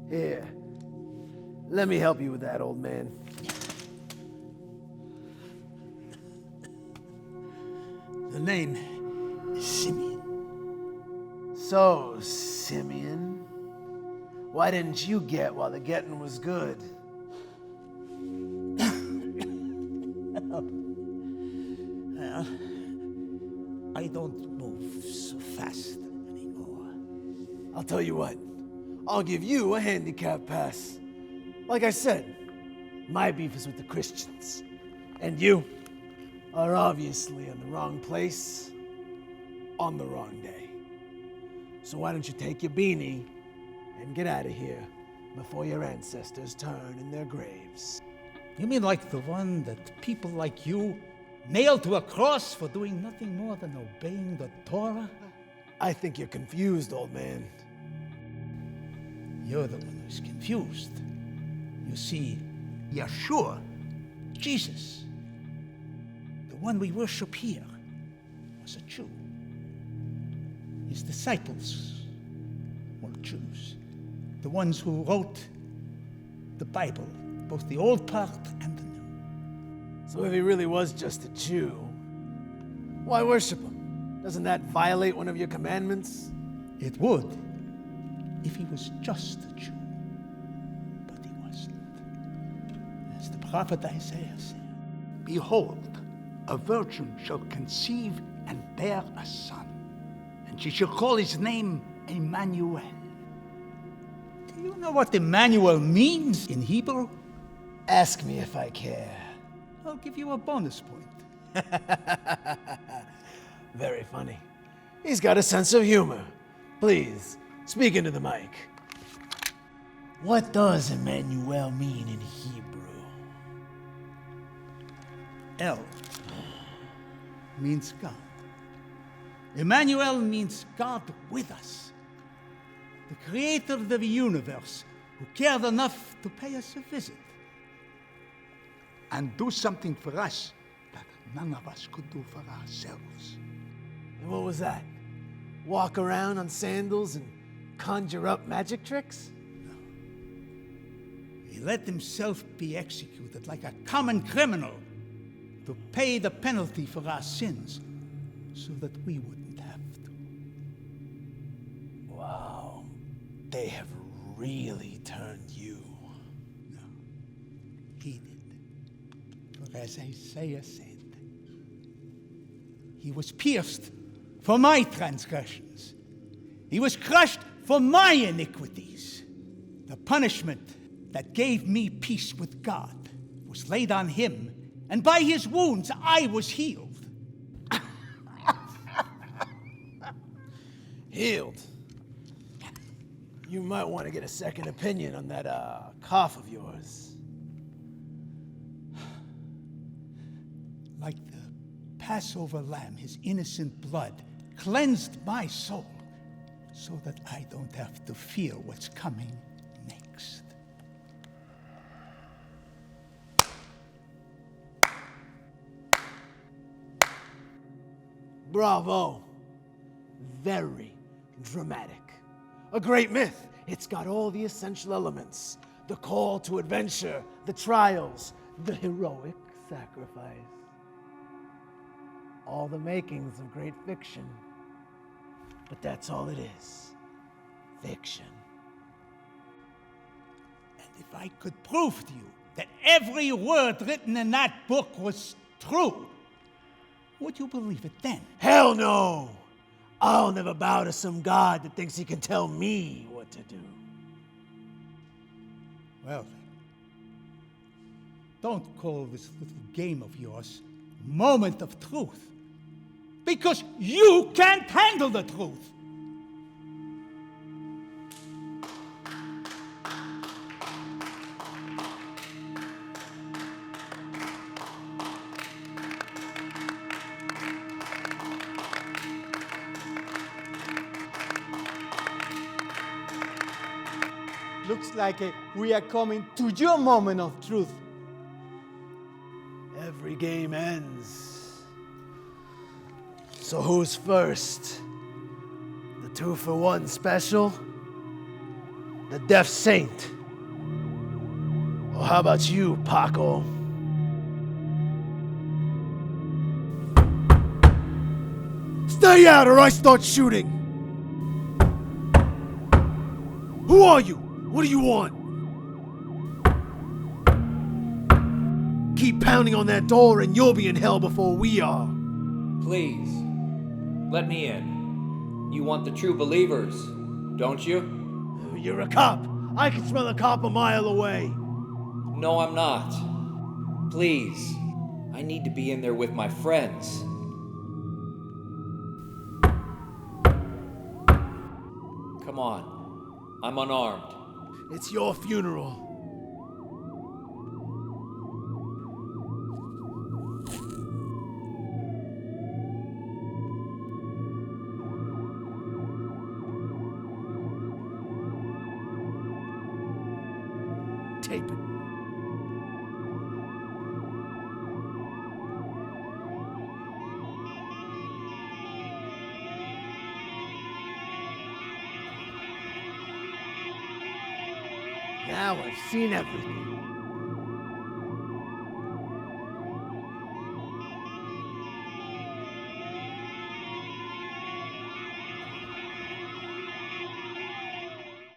Here, let me help you with that, old man. The name is Simeon. So, Simeon, why didn't you get while the getting was good? Well, I don't move so fast anymore. I'll tell you what, I'll give you a handicap pass. Like I said, my beef is with the Christians. And you are obviously in the wrong place on the wrong day. So why don't you take your beanie and get out of here before your ancestors turn in their graves? You mean like the one that people like you nailed to a cross for doing nothing more than obeying the Torah? I think you're confused, old man. You're the one who's confused. You see, Yeshua, Jesus, the one we worship here, was a Jew. His disciples were Jews, the ones who wrote the Bible, both the old part and the new. So if he really was just a Jew, why worship him? Doesn't that violate one of your commandments? It would, if he was just a Jew. But he wasn't. As the prophet Isaiah said, "Behold, a virgin shall conceive and bear a son, and she shall call his name Emmanuel." do you know what Emmanuel means in Hebrew? Ask me if I care. I'll give you a bonus point. Very funny. He's got a sense of humor. Please, speak into the mic. What does Emmanuel mean in Hebrew? El means God. Emmanuel means God with us. The creator of the universe who cared enough to pay us a visit. And do something for us that none of us could do for ourselves. And what was that? Walk around on sandals and conjure up magic tricks? He let himself be executed like a common criminal to pay the penalty for our sins so that we wouldn't have to. Wow, they have really turned you. No, he did. For as Isaiah said, he was pierced for my transgressions. He was crushed for my iniquities. The punishment that gave me peace with God was laid on him, and by his wounds I was healed. Healed? You might want to get a second opinion on that cough of yours. Like the Passover lamb, his innocent blood cleansed my soul so that I don't have to fear what's coming next. Bravo. Very dramatic. A great myth. It's got all the essential elements. The call to adventure, the trials, the heroic sacrifice. All the makings of great fiction. But that's all it is. Fiction. And if I could prove to you that every word written in that book was true, would you believe it then? Hell no! I'll never bow to some god that thinks he can tell me what to do. Well, then, don't call this little game of yours moment of truth, because you can't handle the truth. Looks like we are coming to your moment of truth. Every game ends. So who's first? The 2-for-1 special? the deaf saint. Or how about you, Paco? Stay out or I start shooting! Who are you? What do you want? Keep pounding on that door and you'll be in hell before we are. Please, let me in. You want the true believers, don't you? You're a cop. I can smell a cop a mile away. No, I'm not. Please, I need to be in there with my friends. Come on, I'm unarmed. It's your funeral. Tape it. Now I've seen everything.